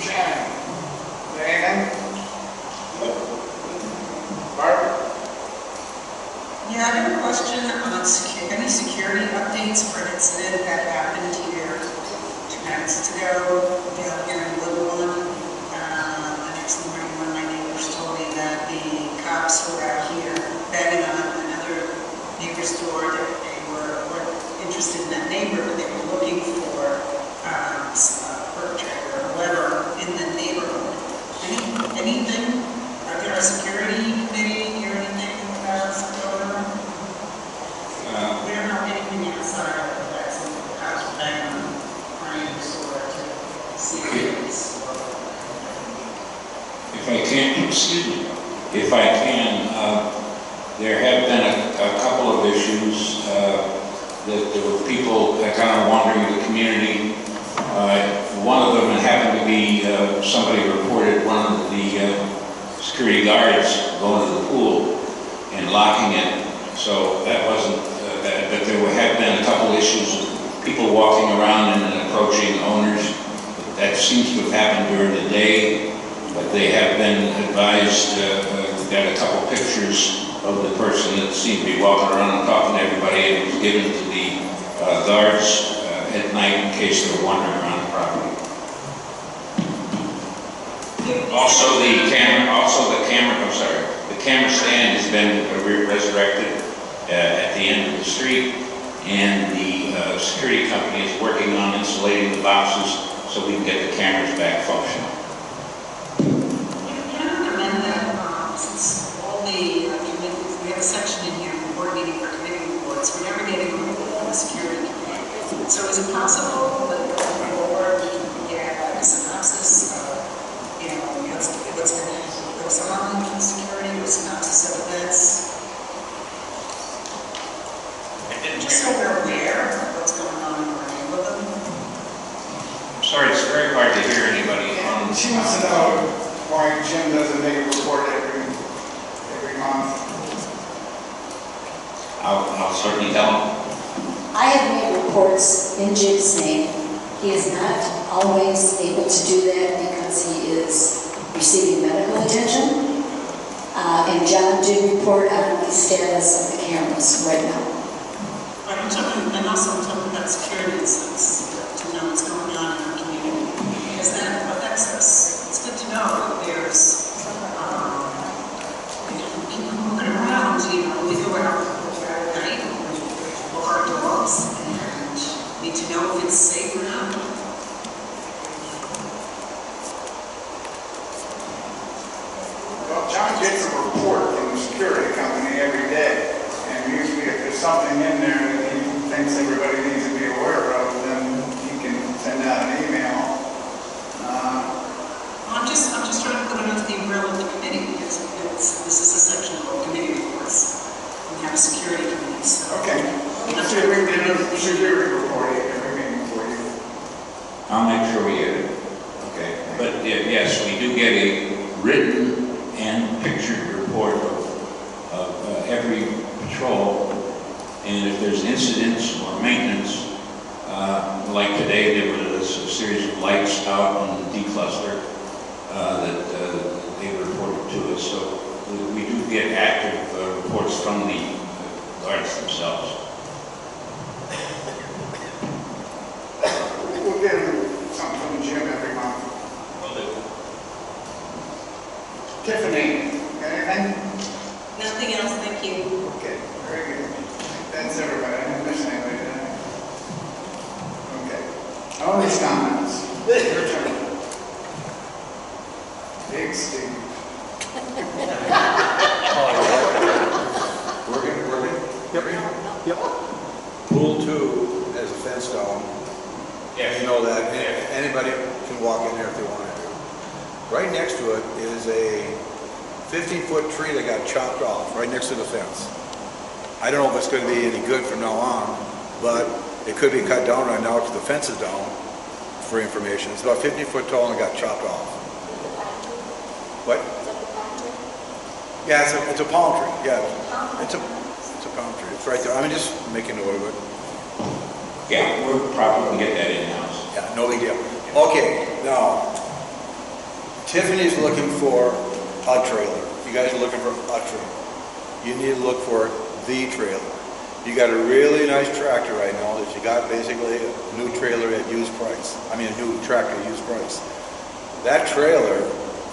Shannon, anything? Barbara? Yeah, I have a question on any security updates for an incident that happened here 2 nights ago down here in Wildewood. The next morning, one of my neighbors told me that the cops were out here banging on another neighbor's door, that they weren't interested in that neighbor, but they were looking for a perpetrator or whatever in the neighborhood. Anything? Are there a security committee or anything about October? We don't know anything outside of that, so the cops are banging on Ryan's door to see if it's. If I can, excuse me, if I can, there have been a couple of issues that there were people that kind of wandering the community. One of them happened to be somebody reported one of the security guards going to the pool and locking it. So that wasn't that, but there have been a couple issues of people walking around and approaching owners. That seems to have happened during the day, but they have been advised. We've got a couple pictures of the person that seemed to be walking around and talking to everybody, and it was given to the guards at night in case they were wandering around the property. Also the camera stand has been resurrected at the end of the street, and the security company is working on insulating the boxes so we can get the cameras back functional. Can I recommend that since all the committees, we have a section in here, board meeting for committee reports, we're never getting a security committee. So is it possible that going forward we can get like a synopsis of, what's going to goes on in security, or synopsis of events? Just so we're aware of what's going on in our neighborhood. I'm sorry, it's very hard to hear anybody on the She wants to know why Jim doesn't make a report every month. I'll certainly tell him. I have made reports in Jim's name. He is not always able to do that because he is receiving medical attention. And John did report on the status of the cameras right now. But I'm also talking about security incidents, to know what's going on in our community, because that affects us. It's good to know that there's people moving around, we go out at night, we walk our dogs, and need to know if it's safe or not. Well, John gets a report from the security company every day, and usually if there's something in there that he thinks everybody needs to be aware of, then he can send out an email. I'm just trying to put it under the umbrella of the committee, because this is a section called committee reports. We have a security committee, so. Okay. See if we can get a security report every meeting for you. get a written and pictured report of every patrol, and if there's incidents or maintenance, like today there was a series of lights out in the decluster that they reported to us. So we do get active reports from the guards themselves. We'll get something from the gym every month. Will do. Tiffany, anything? Nothing else, thank you. Okay, very good. That's everybody. I didn't miss anybody, did I? Okay. All these comments. Your turn. Big Steve. Yep. Pool 2 has a fence down. Yes. You know that anybody can walk in there if they want to. Right next to it is a 15-foot tree that got chopped off right next to the fence. I don't know if it's going to be any good from now on, but it could be cut down right now because the fence is down, for information. It's about 15 foot tall and got chopped off. What? Yeah, it's a palm tree. Yeah, it's a palm tree. It's right there. I'm just making note of it. Yeah, we're probably get that in-house. Yeah, no big deal. Okay, now, Tiffany's looking for a trailer. You guys are looking for a trailer. You need to look for the trailer. You got a really nice tractor right now that you got basically a new trailer at used price. I mean a new tractor at used price. That trailer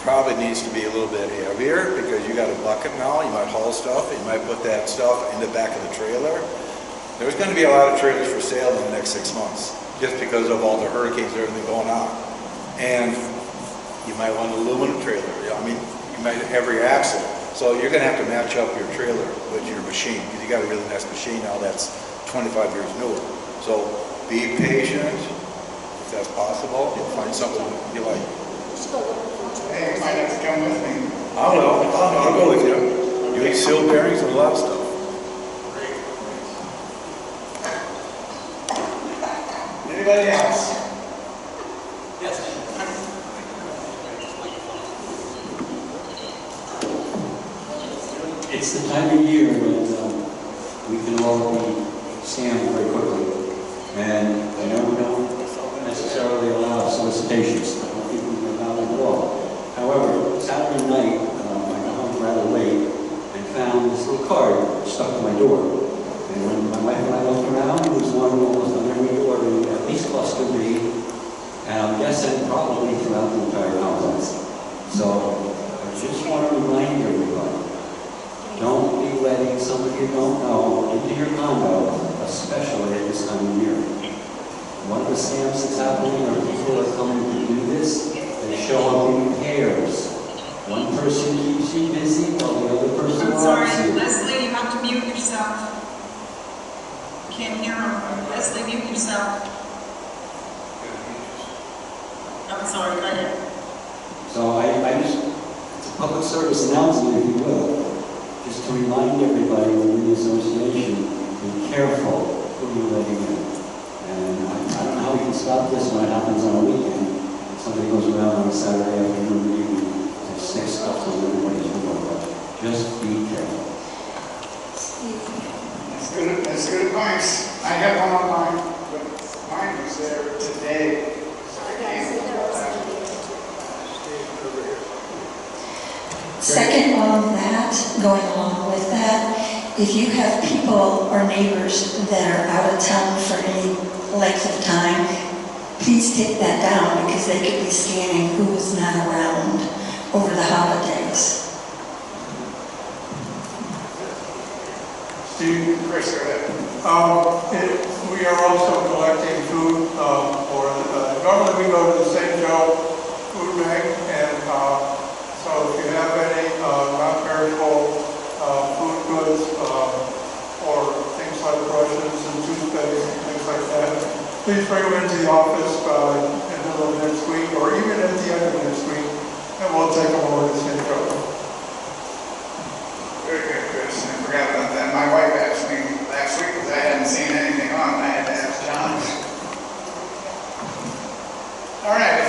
probably needs to be a little bit heavier because you got a bucket now, you might haul stuff, you might put that stuff in the back of the trailer. There's going to be a lot of trailers for sale in the next 6 months just because of all the hurricanes and everything going on. And you might want an aluminum trailer. I mean, you might have every axle. So you're going to have to match up your trailer with your machine because you got a really nice machine now that's 25 years newer. So be patient. If that's possible, you'll find something you like. Hey, you might have to come with me. I don't know. I'll go with you. You need seal bearings and a lot of stuff. Anybody else? Yes. It's the time of year when we can all be scammed very quickly. And I know we don't necessarily allow solicitations. I don't think we allow them at all. However, Saturday night, I got home rather late and found this little card stuck to my door. And when my wife and I looked around, it was one almost on every door in at least cluster B, and I'm guessing probably throughout the entire complex. So I just want to remind everybody, don't be letting somebody you don't know into your condo, especially at this time of year. One of the scams that's happening are people are coming to do this, they show up in pairs. One person keeps you busy while the other person I'm sorry, robs you. Leslie, you have to mute yourself. Can't hear him. Leslie, mute yourself. I'm sorry, go ahead. So I just, it's a public service announcement, if you will, just to remind everybody within the association, be careful who you're letting in. And I don't know how we can stop this when it happens on a weekend. Somebody goes around on a Saturday afternoon or evening and sticks stuff on everybody's door. But just be careful. That's good advice. I have one on mine, but mine was there today. So I can't. Second on that, going along with that, if you have people or neighbors that are out of town for any length of time, please take that down because they could be scanning who is not around over the holidays. Steve, Chris, go ahead. we are also collecting food normally we go to the St. Joe food bank, and so if you have any non-perishable food goods or things like brushes and toothpaste and things like that, please bring them into the office in the middle of next week or even at the end of next week, and we'll take them over to St. Joe. Very good, Chris. I forgot about that. My wife asked me last week because I hadn't seen anything on it. I had to ask John. All right.